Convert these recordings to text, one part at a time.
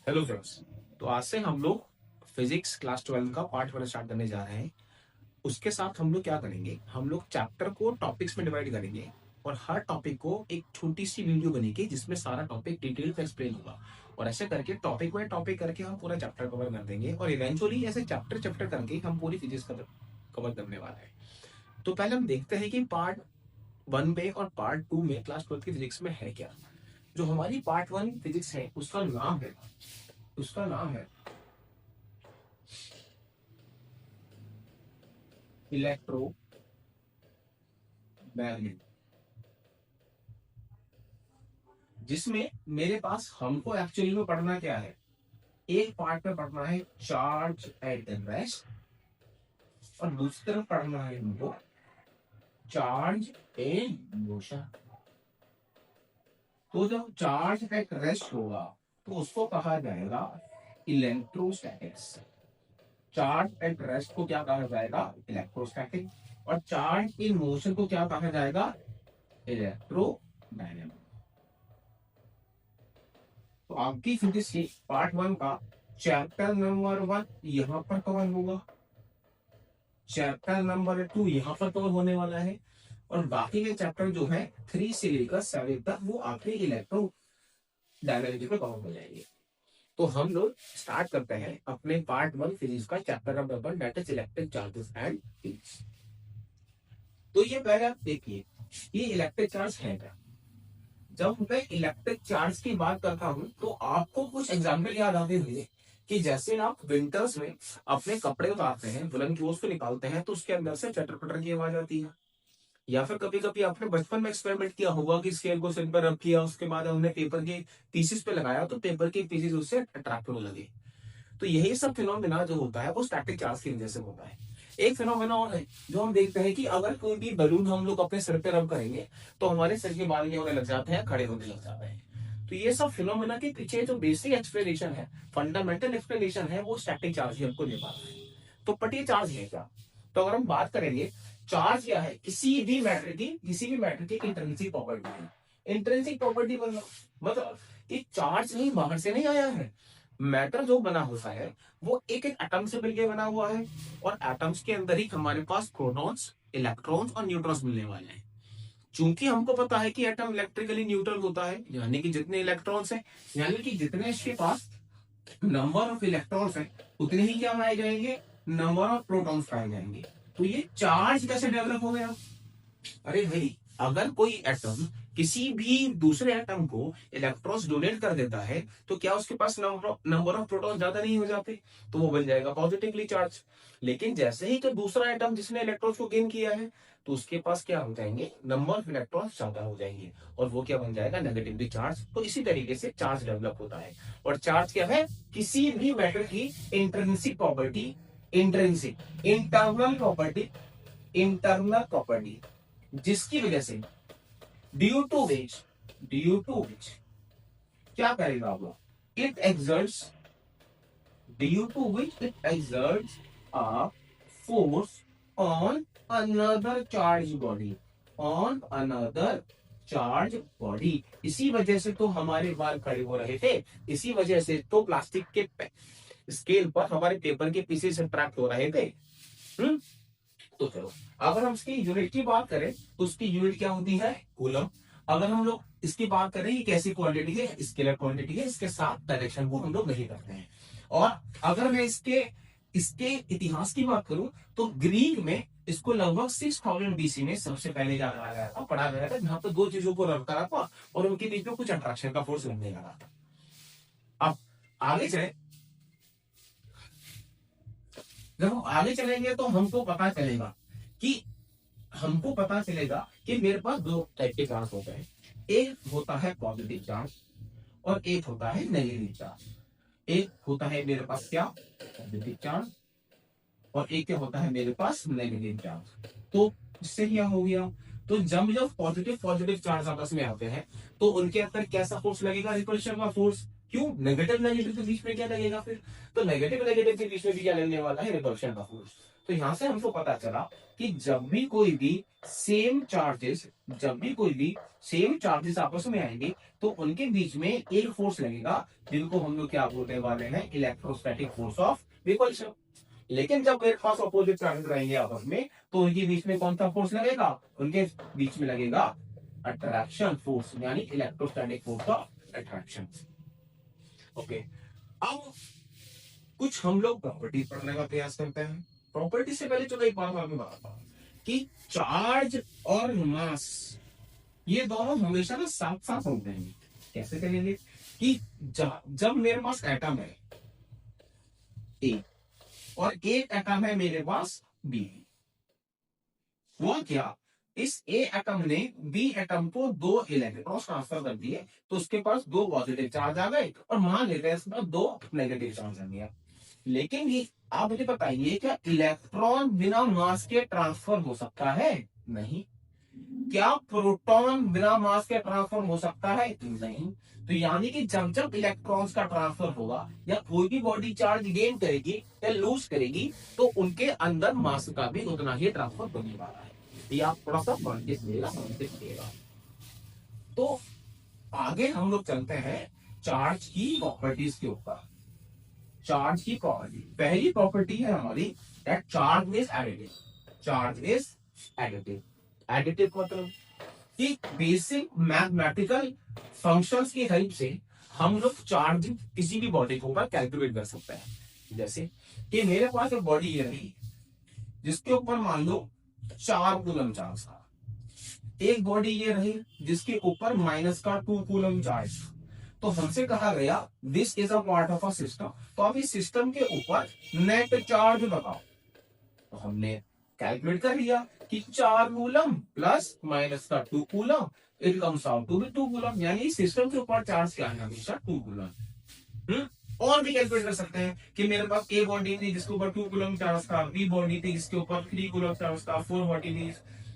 Hello friends. तो आज से हम लोग फिजिक्स क्लास 12 का पार्ट 1 स्टार्ट करने जा रहे हैं। उसके साथ हम लोग क्या करेंगे, हम लोग चैप्टर को टॉपिक्स में डिवाइड करेंगे और हर टॉपिक को एक छोटी सी वीडियो बनेगी जिसमें सारा टॉपिक डिटेल से एक्सप्लेन होगा। और ऐसे करके टॉपिक बाय टॉपिक करके हम पूरा चैप्टर कवर कर देंगे और इवेंचुअली ऐसे चैप्टर चैप्टर करके हम पूरी फिजिक्स कवर करने वाला है। तो पहले हम देखते हैं कि पार्ट 1 में और पार्ट 2 में क्लास 12 की फिजिक्स में है क्या। जो हमारी पार्ट 1 फिजिक्स है उसका नाम है इलेक्ट्रो मैग्नेट, जिसमें मेरे पास हमको एक्चुअली में पढ़ना क्या है। एक पार्ट में पढ़ना है चार्ज एट रेस्ट और दूसरी तरफ पढ़ना है हमको चार्ज इन मोशन। तो जब चार्ज एट रेस्ट होगा तो उसको कहा जाएगा इलेक्ट्रोस्टैटिक्स। चार्ज एट रेस्ट को क्या कहा जाएगा, इलेक्ट्रोस्टैटिक। और चार्ज इन मोशन को क्या कहा जाएगा, इलेक्ट्रोमैग्नेटिक। तो आपकी फिजिक्स की पार्ट 1 का चैप्टर नंबर 1 यहाँ पर कवर होगा, चैप्टर नंबर 2 यहाँ पर कवर होने वाला है और बाकी के चैप्टर जो है 3 से लेकर 7 तक वो आपके इलेक्ट्रो डायनामिक्स में कवर हो जाएंगे। तो हम लोग स्टार्ट करते हैं अपने पार्ट 1 फिजिक्स का chapter number 1, that is electric charges and fields. तो ये पहले आप देखिए, ये इलेक्ट्रिक चार्ज है क्या। जब मैं इलेक्ट्रिक चार्ज की बात करता हूं तो आपको कुछ एग्जाम्पल याद आते होंगे कि जैसे ना आप विंटर्स में अपने कपड़े उतारते हैं, वुलन क्लोथ को निकालते हैं तो उसके अंदर से चटर पटर की आवाज आती है। या फिर कभी कभी आपने बचपन में एक्सपेरिमेंट किया होगा कि स्केल को सिर पर रख किया, उसके बाद हमने पेपर के पीसेस पे लगाया तो पेपर के पीसेस उससे अट्रैक्ट होने लगे। तो यही सब फिनोमिना जो होता है वो स्टैटिक चार्ज की वजह से होता है। एक फिनोमिना और है जो हम देखते हैं कि अगर कोई भी बलून हम लोग अपने सिर पे रब करेंगे तो हमारे सिर के बाल ये होने लग जाते हैं, खड़े होने लग जाते हैं। तो ये सब फिनोमिना के पीछे जो बेसिक एक्सप्लेनेशन है, फंडामेंटल एक्सप्लेनेशन है, वो स्टैटिक चार्ज ही हमको दे पाता है। तो पटिए चार्ज है क्या। तो अगर हम बात करेंगे चार्ज क्या है, किसी भी मैटर की इंट्रिंसिक प्रॉपर्टी है। इंट्रिंसिक प्रॉपर्टी मतलब कि चार्ज नहीं बाहर से नहीं आया है। मैटर जो बना होता है वो एक एक एटम से मिलकर बना हुआ है और एटम्स के अंदर ही हमारे पास प्रोटॉन्स, इलेक्ट्रॉन्स और न्यूट्रॉन्स मिलने वाले हैं। चूंकि हमको पता है कि एटम इलेक्ट्रिकली न्यूट्रल होता है, यानी कि जितने इलेक्ट्रॉन्स हैं, यानी कि जितने इसके पास नंबर ऑफ इलेक्ट्रॉन्स हैं उतने ही क्या पाए जाएंगे, नंबर ऑफ प्रोटॉन्स पाए जाएंगे। तो ये चार्ज कैसे डेवलप हो गया। अरे भाई, अगर कोई एटम किसी भी दूसरे एटम को इलेक्ट्रॉन्स डोनेट कर देता है तो क्या उसके पास नंबर ऑफ प्रोटॉन ज्यादा नहीं हो जाते, तो वो बन जाएगा पॉजिटिवली चार्ज। लेकिन जैसे ही तो दूसरा एटम जिसने इलेक्ट्रॉन्स को गेन किया है तो उसके पास क्या हो जाएंगे, नंबर ऑफ इलेक्ट्रॉन्स ज्यादा हो जाएंगे और वो क्या बन जाएगा, नेगेटिवली चार्ज। तो इसी तरीके से चार्ज डेवलप होता है। और चार्ज क्या है, किसी भी मैटर की इंट्रिंसिक प्रॉपर्टी, इंटरनल प्रॉपर्टी जिसकी वजह से ड्यू टू विच क्या करेगा वो, it exerts due to which it exerts a force on another charge body, on another charge body. इसी वजह से तो हमारे बाल खड़े हो रहे थे, इसी वजह से तो प्लास्टिक के स्केल पर हमारे पेपर के पीसेस अट्रैक्ट हो रहे थे। हम्म। तो चलो, अगर हम इसकी यूनिट की बात करें तो उसकी यूनिट क्या होती है, कूलम। अगर हम लोग इसकी बात करें कि कैसी क्वांटिटी है, स्केलर क्वांटिटी है, इसके साथ डायरेक्शन को हम लोग नहीं करते हैं। और अगर मैं इसके इसके इतिहास की बात करूं तो ग्रीक में इसको लगभग 6000 बीसी में सबसे पहले जाना गया था, पढ़ा गया था, जहां पर दो चीजों को रब करा था और उनके बीच में कुछ अट्रैक्शन का फोर्स बनने लगा था। अब आगे चले, जब हम आगे चलेंगे तो हमको पता चलेगा कि मेरे पास दो टाइप के चार्ज होते हैं। एक होता है पॉजिटिव चार्ज और एक होता है नेगेटिव चार्ज। एक होता है मेरे पास क्या, पॉजिटिव चार्ज, और एक क्या होता है मेरे पास, नेगेटिव चार्ज। तो इससे क्या हो गया, तो जब पॉजिटिव पॉजिटिव चार्ज आपस में आते हैं तो उनके अंदर कैसा फोर्स लगेगा, रिपल्शन का फोर्स। क्यों, नेगेटिव नेगेटिव के बीच में क्या लगेगा फिर, तो नेगेटिव नेगेटिव के बीच में भी क्या लगने वाला है, रिपल्शन का फोर्स। तो यहां से हमको पता चला कि जब भी कोई भी सेम चार्जेस आपस में आएंगे तो उनके बीच में एक फोर्स लगेगा, जिनको हम लोग क्या बोलने वाले हैं, इलेक्ट्रोस्टैटिक फोर्स ऑफ रिपल्शन। लेकिन जब मेरे पास अपोजिट चार्जेस रहेंगे आपस में, तो उनके बीच में कौन सा फोर्स लगेगा, उनके बीच में लगेगा अट्रैक्शन फोर्स, यानी electrostatic force of attraction. Okay, अब कुछ हम लोग प्रॉपर्टी पढ़ने का प्रयास करते हैं। प्रॉपर्टी से पहले चलो एक बात आपको बताता हूं कि चार्ज और मास ये दोनों हमेशा ना साथ साथ होते हैं। कैसे करेंगे कि जब मेरे पास एटम है ए और एक एटम है मेरे पास बी, हुआ क्या, इस ए एटम ने बी एटम को 2 इलेक्ट्रॉन ट्रांसफर कर दिए, तो उसके पास 2 पॉजिटिव चार्ज आ गए, और मान लेते हैं इसके पास 2 नेगेटिव चार्ज आ गया। लेकिन ये आप मुझे बताइए, क्या इलेक्ट्रॉन बिना मास के ट्रांसफर हो सकता है? नहीं। क्या प्रोटॉन बिना मास के ट्रांसफर हो सकता है? नहीं। तो यानी कि जब जब इलेक्ट्रॉन्स का ट्रांसफर होगा या कोई भी बॉडी चार्ज गेन करेगी या लूज करेगी, तो उनके अंदर मास का भी उतना ही ट्रांसफर होने वाला है। ये आप थोड़ा सा पढ़ के सुनिएगा। तो आगे हम लोग चलते हैं चार्ज की प्रॉपर्टीज के ऊपर। चार्ज की प्रॉपर्टी, पहली प्रॉपर्टी है हमारी that charge is additive. Charge is additive. Additive मतलब कि बेसिक मैथमेटिकल फंक्शंस की हेल्प से हम लोग चार्ज किसी भी बॉडी के ऊपर कैलकुलेट कर सकते हैं। जैसे कि मेरे पास एक बॉडी ये रही जिसके ऊपर मान लो 4 कूलम चार्ज था, एक बॉडी ये रही जिसके ऊपर माइनस का 2 कूलम चार्ज। तो हमसे कहा गया this is a part of a system, तो अब इस सिस्टम के ऊपर नेट चार्ज बताओ। तो हमने कैलकुलेट कर लिया कि 4 कूलम प्लस माइनस का 2 coulomb, it comes out to be 2 coulomb, यानी सिस्टम के ऊपर चार्ज क्या है, हमेशा 2 कूलम। और भी कैलकुलेट कर सकते हैं कि मेरे पास ए बॉडी थी जिसके ऊपर 2 कूलम चार्ज था, बी बॉडी थी जिसके ऊपर 3 कूलम चार्ज था, 4 बॉडी थी,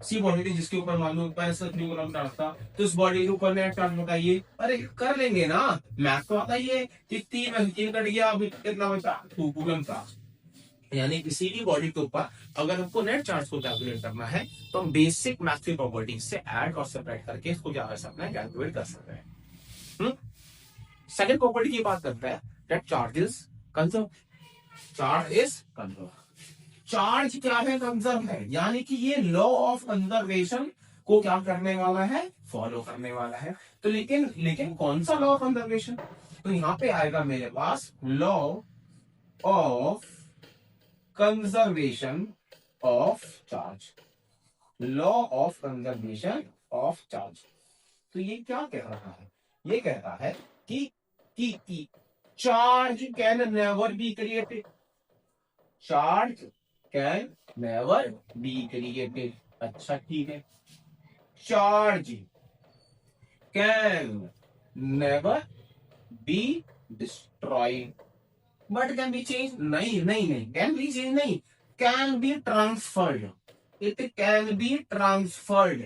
सी बॉडी थी जिसके ऊपर मान लो 3 कूलम चार्ज था। तो इस बॉडी के ऊपर नेट चार्ज बताइए। अरे कर लेंगे ना, मैथ तो आता ही है कि 3 में 3 कट गया, अभी कितना बचा, 2 कूलम चार्ज। यानी किसी भी बॉडी के ऊपर अगर हमको नेट चार्ज को कैलकुलेट करना है, तो हम बेसिक मैथ की प्रॉपर्टीज से ऐड और सेपरेट करके इसको क्या कर सकते हैं, कैलकुलेट कर सकते हैं। सेकंड प्रॉपर्टी की बात करते हैं that charge is conserve. Charge is conserve. Charge क्या है, कंजर्व है, यानी कि ये लॉ ऑफ कंजर्वेशन को क्या करने वाला है, फॉलो करने वाला है। तो लेकिन कौन सा लॉ ऑफ कंजर्वेशन, तो यहां पे आएगा मेरे पास law of conservation of charge. Law of conservation of charge. तो ये क्या कह रहा है, ये कहता है कि charge can never be created. Charge can never be created. अच्छा ठीक है, charge can never be destroyed but can be change. नहीं नहीं नहीं, कैन बी चेंज नहीं, can be transferred. It can be transferred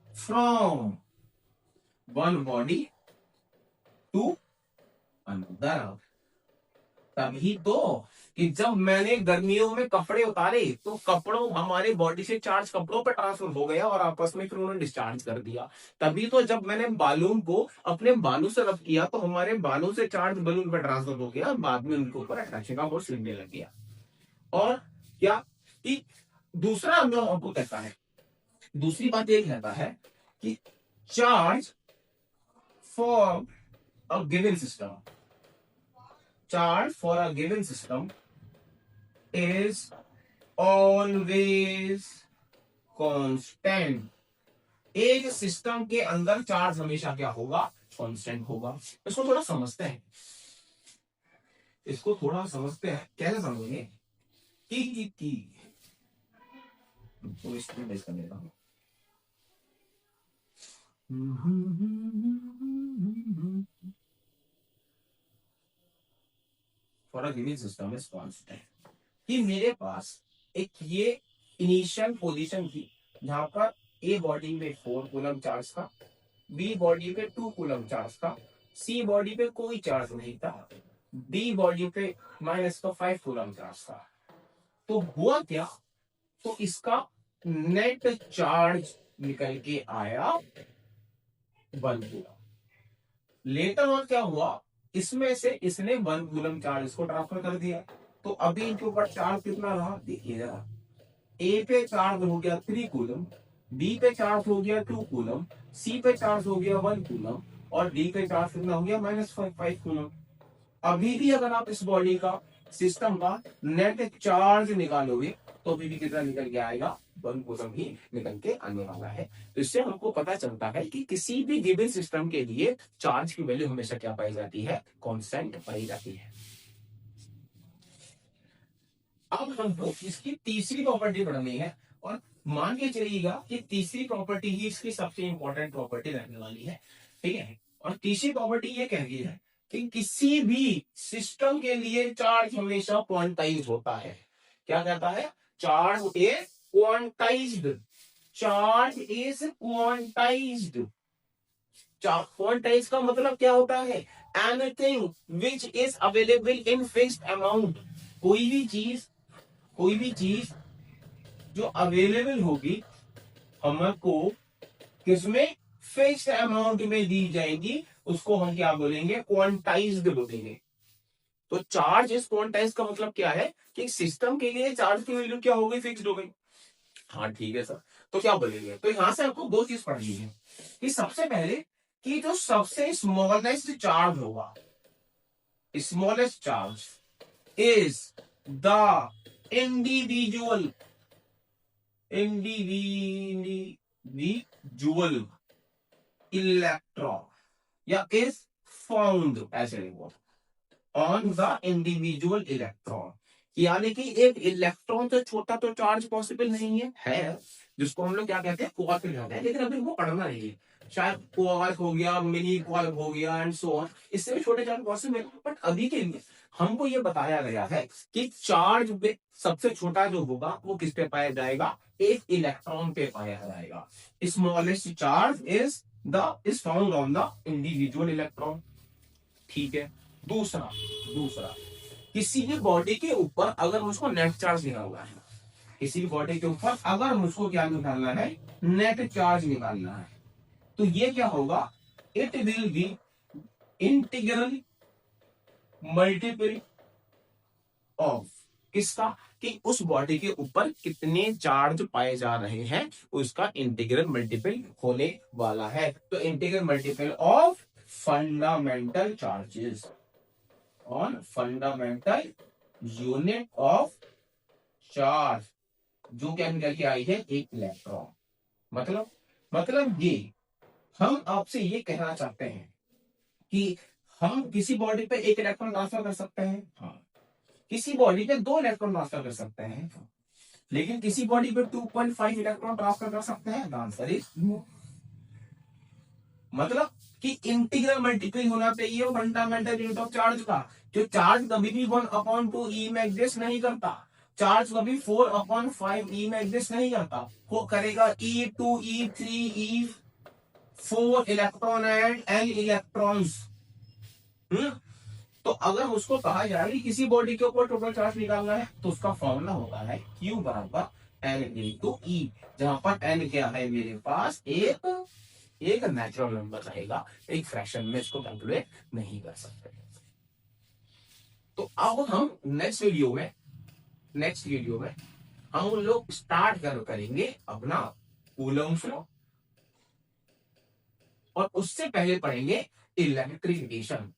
from one body to another. तभी तो कि जब मैंने गर्मियों में कपड़े उतारे तो कपड़ों हमारे बॉडी से चार्ज कपड़ों पर ट्रांसफर हो गया और आपस में फिर उन्होंने डिस्चार्ज कर दिया। तभी तो जब मैंने बालून को अपने बालों से रब किया तो हमारे बालों से चार्ज बलून पर ट्रांसफर हो गया, बाद में उनके ऊपर अट्रैक्शन का फोर्स लगने लग गया। और क्या कि दूसरा हम लोग आपको कहता है, दूसरी बात ये कहता है कि charge for a given system, charge for a given system is always constant। एक सिस्टम के अंदर चार्ज हमेशा क्या होगा, कांस्टेंट होगा। इसको थोड़ा समझते हैं, इसको थोड़ा समझते हैं, कैसे समझेंगे कि तो इसको बेस कर लेता हूं। For a given system is constant, कि मेरे पास एक ये इनिशियल पोजीशन थी जहां पर ए बॉडी में 4 कूलम चार्ज था, बी बॉडी पे 2 कूलम चार्ज था, सी बॉडी पे कोई चार्ज नहीं था, डी बॉडी पे माइनस का 5 कूलम चार्ज था। तो हुआ क्या, तो इसका नेट चार्ज निकल के आया 1 कूलम। लेटर ऑन क्या हुआ, इसमें से इसने 1 कूलम चार्ज इसको ट्रांसफर कर दिया, तो अभी इनके ऊपर चार्ज कितना रहा, देखिए जरा, ए पे चार्ज हो गया 3 कूलम, बी पे चार्ज हो गया 2 कूलम, सी पे चार्ज हो गया 1 कूलम, और डी पे चार्ज कितना हो गया -5 कूलम। अभी भी अगर आप इस बॉडी का, सिस्टम का नेट चार्ज निकालोगे तो अभी भी कितना निकल के आएगा, 1 कूलम ही निकल के आने वाला है। तो इससे हमको पता चलता है कि किसी भी गिवन सिस्टम के लिए चार्ज की वैल्यू हमेशा क्या पाई जाती है, कांस्टेंट पाई जाती है। अब हमको इसकी तीसरी प्रॉपर्टी पढ़नी है, और मान के चलिएगा कि तीसरी प्रॉपर्टी ही इसकी सबसे इंपॉर्टेंट प्रॉपर्टी रहने वाली है, ठीक है। और तीसरी प्रॉपर्टी ये कहती है कि किसी भी सिस्टम के लिए चार्ज हमेशा क्वांटाइज होता है। क्या कहता है, charge is quantized, charge is quantized. Quantize का मतलब क्या होता है, anything which is available in fixed amount. कोई भी चीज जो अवेलेबल होगी हमको किसमें, फिक्स्ड अमाउंट में दी जाएगी, उसको हम क्या बोलेंगे, क्वांटाइज्ड बोलेंगे। तो चार्ज इज क्वांटाइज्ड का मतलब क्या है कि सिस्टम के लिए चार्ज की वैल्यू क्या हो गई, फिक्स्ड हो गई। हाँ ठीक है सर, तो क्या बोलेंगे, तो यहां से आपको दो चीज पढ़नी है कि सबसे पहले कि जो सबसे स्मॉलेस्ट चार्ज होगा, smallest charge is the individual electron, या इज फाउंड ऐसे ऑन द इंडिविजुअल इलेक्ट्रॉन। यानी कि एक इलेक्ट्रॉन से छोटा तो चार्ज पॉसिबल नहीं है जिसको हम लोग क्या कहते हैं, क्वार्क कहते हैं, लेकिन अभी वो पढ़ना नहीं है। शायद क्वार्क हो गया, मिनी क्वार्क हो गया एंड सो ऑन, इससे भी छोटे चार्ज पॉसिबल है। बट अभी के लिए हमको ये बताया गया है कि चार्ज पे सबसे छोटा जो होगा वो किस पे पाया जाएगा, एक इलेक्ट्रॉन पे पाया जाएगा। Smallest charge is found on the individual electron, ठीक है। दूसरा दूसरा किसी भी बॉडी के ऊपर अगर मुझको नेट चार्ज निकालना है, किसी भी बॉडी के ऊपर अगर मुझको क्या निकालना है, नेट चार्ज निकालना है, तो ये क्या होगा, it will be integral multiple of किसका, कि उस बॉडी के ऊपर कितने चार्ज पाए जा रहे हैं उसका इंटीग्रल मल्टीपल होने वाला है। तो integral multiple of fundamental charges on fundamental unit of charge, जो क्या निकल के आई है, एक इलेक्ट्रॉन। मतलब ये हम आपसे ये कहना चाहते हैं कि हम किसी बॉडी पे एक इलेक्ट्रॉन ट्रांसफर कर सकते हैं, हाँ। किसी बॉडी पे 2 इलेक्ट्रॉन ट्रांसफर कर सकते हैं, लेकिन किसी बॉडी पे 2.5 इलेक्ट्रॉन ट्रांसफर कर सकते हैं, आंसर इज नो। मतलब कि इंटीग्रल मल्टीपल होना चाहिए फंडामेंटल यूनिट ऑफ चार्ज का। जो चार्ज कभी भी 1/2 ई में एग्जिस्ट नहीं करता, चार्ज कभी 4/5 ई में एग्जिस्ट नहीं करता, वो करेगा E2 E3 E4 electron and N electrons. तो अगर उसको कहा जाए कि किसी बॉडी के ऊपर टोटल चार्ज निकालना है, तो उसका फॉर्मूला होता है Q बराबर N इंटू E, जहां पर N क्या है मेरे पास, एक नेचुरल नंबर रहेगा, एक फ्रैक्शन में इसको कैलकुलेट नहीं कर सकते। तो अब हम नेक्स्ट वीडियो में हम लोग स्टार्ट करेंगे अपना कूलम लॉ, और उससे पहले पढ़ेंगे इलेक्ट्रिफिकेशन,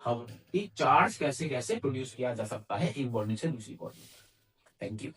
हम चार्ज कैसे कैसे प्रोड्यूस किया जा सकता है एक बॉडी से दूसरी बॉडी। Thank you.